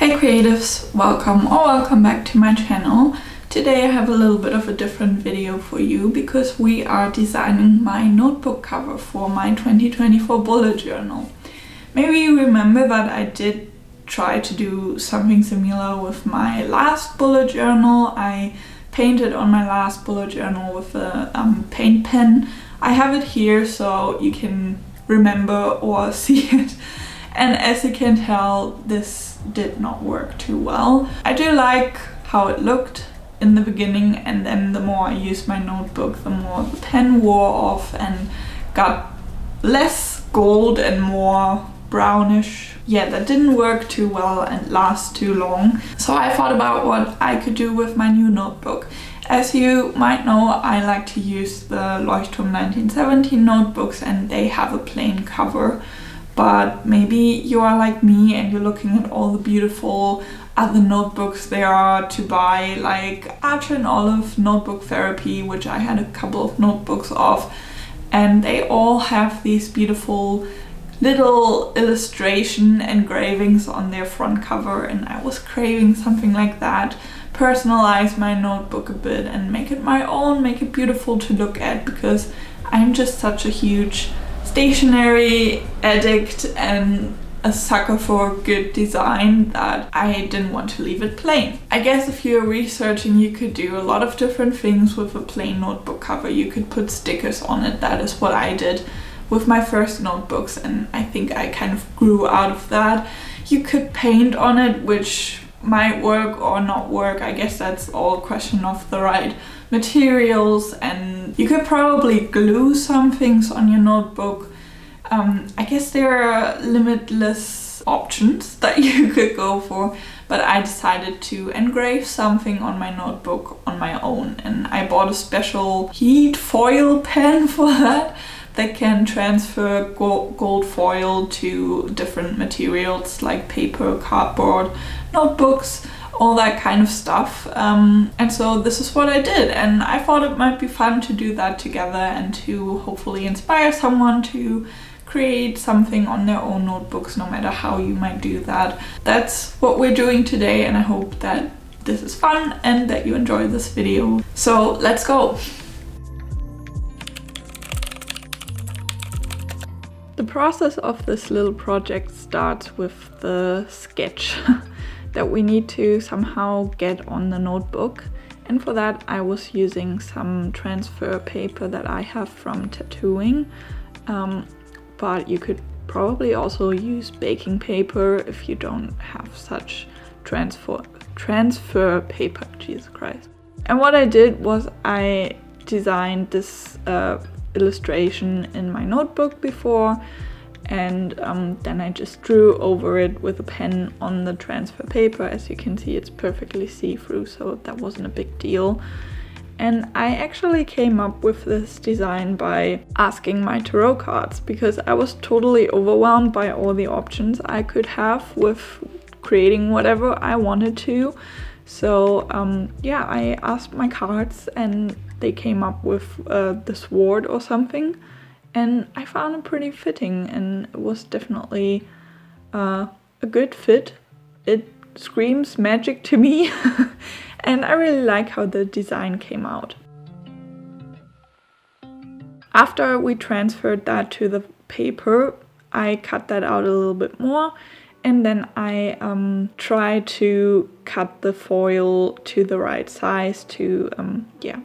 Hey creatives, welcome back to my channel. Today I have a little bit of a different video for you because we are designing my notebook cover for my 2024 bullet journal. Maybe you remember that I did try to do something similar with my last bullet journal. I painted on my last bullet journal with a paint pen. I have it here so you can remember or see it. And as you can tell, this did not work too well. I do like how it looked in the beginning, and then the more I used my notebook, the more the pen wore off and got less gold and more brownish. Yeah, that didn't work too well and last too long. So I thought about what I could do with my new notebook. As you might know, I like to use the Leuchtturm 1917 notebooks, and they have a plain cover. But maybe you are like me and you're looking at all the beautiful other notebooks there are to buy, like Archer and Olive Notebook Therapy, which I had a couple of notebooks of, and they all have these beautiful little illustration engravings on their front cover, and I was craving something like that. Personalize my notebook a bit and make it my own, make it beautiful to look at, because I'm just such a huge stationery addict and a sucker for good design that I didn't want to leave it plain. I guess if you're researching, you could do a lot of different things with a plain notebook cover. You could put stickers on it. That is what I did with my first notebooks, and I think I kind of grew out of that. You could paint on it, which might work or not work. I guess that's all a question of the right materials, and you could probably glue some things on your notebook. I guess there are limitless options that you could go for, but I decided to engrave something on my notebook on my own, and I bought a special Heatfoil pen for that can transfer gold foil to different materials like paper, cardboard, notebooks, all that kind of stuff. And so this is what I did, and I thought it might be fun to do that together and to hopefully inspire someone to create something on their own notebooks, no matter how you might do that. That's what we're doing today, and I hope that this is fun and that you enjoy this video. So let's go! The process of this little project starts with the sketch that we need to somehow get on the notebook, and for that I was using some transfer paper that I have from tattooing, but you could probably also use baking paper if you don't have such transfer paper, Jesus Christ. And what I did was I designed this illustration in my notebook before, and then I just drew over it with a pen on the transfer paper. As you can see, it's perfectly see-through, so that wasn't a big deal. And I actually came up with this design by asking my tarot cards, because I was totally overwhelmed by all the options I could have with creating whatever I wanted to. So yeah, I asked my cards and they came up with the sword or something, and I found it pretty fitting, and it was definitely a good fit. It screams magic to me and I really like how the design came out. After we transferred that to the paper, I cut that out a little bit more, and then I tried to cut the foil to the right size to yeah,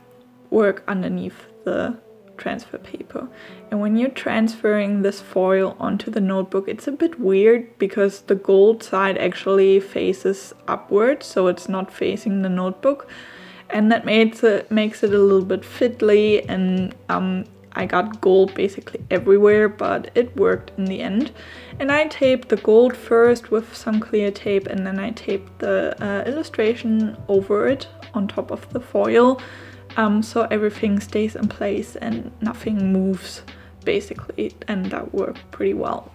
work underneath the transfer paper. And when you're transferring this foil onto the notebook, it's a bit weird because the gold side actually faces upwards, so it's not facing the notebook, and that makes it a little bit fiddly, and I got gold basically everywhere, but it worked in the end. And I taped the gold first with some clear tape, and then I taped the illustration over it on top of the foil, so everything stays in place and nothing moves basically, and that worked pretty well.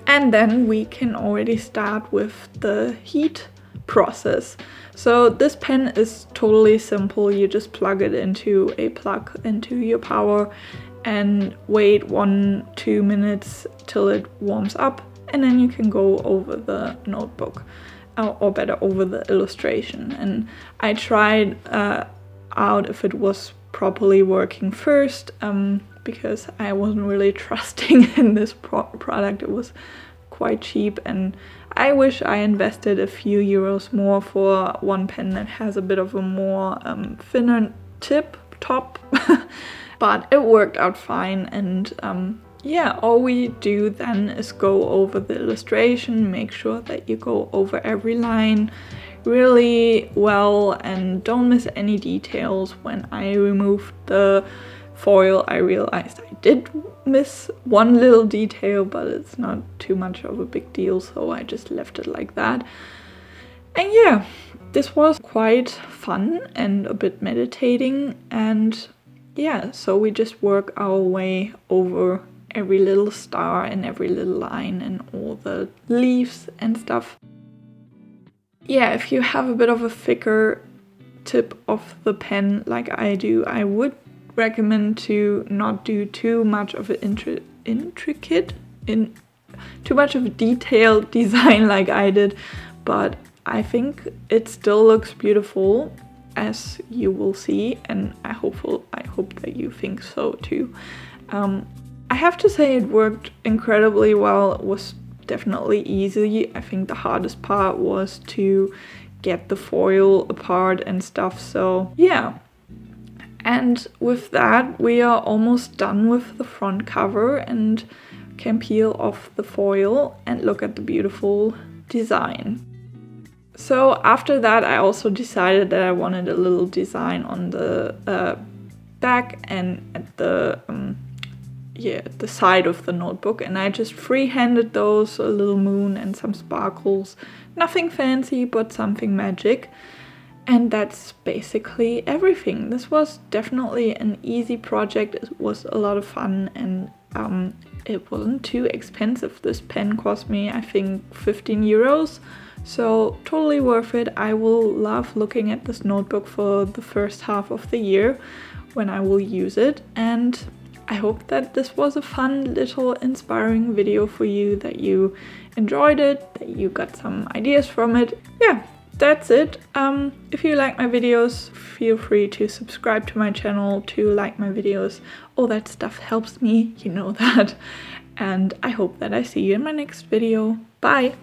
And then we can already start with the heat process. So this pen is totally simple. You just plug it into a plug into your power and wait 1-2 minutes till it warms up, and then you can go over the notebook. or better over the illustration. And I tried out if it was properly working first, because I wasn't really trusting in this product. It was quite cheap, and I wish I invested a few euros more for one pen that has a bit of a more thinner top. But it worked out fine, and yeah, all we do then is go over the illustration, make sure that you go over every line really well and don't miss any details. When I removed the foil, I realized I did miss one little detail, but it's not too much of a big deal, so I just left it like that. And yeah, this was quite fun and a bit meditating, and yeah, so we just work our way over every little star and every little line and all the leaves and stuff. Yeah, if you have a bit of a thicker tip of the pen like I do, I would recommend to not do too much of an too much of a detailed design like I did, but I think it still looks beautiful, as you will see, and I hope that you think so too. I have to say it worked incredibly well. It was definitely easy. I think the hardest part was to get the foil apart and stuff, so yeah. And with that, we are almost done with the front cover and can peel off the foil and look at the beautiful design. So after that, I also decided that I wanted a little design on the back and at the the side of the notebook, and I just freehanded those, a little moon and some sparkles. Nothing fancy, but something magic. And that's basically everything. This was definitely an easy project. It was a lot of fun, and it wasn't too expensive. This pen cost me, I think, 15 euros. So totally worth it. I will love looking at this notebook for the first half of the year when I will use it. And I hope that this was a fun little inspiring video for you, that you enjoyed it, that you got some ideas from it. Yeah, that's it. If you like my videos, feel free to subscribe to my channel, to like my videos. All that stuff helps me, you know that. And I hope that I see you in my next video. Bye!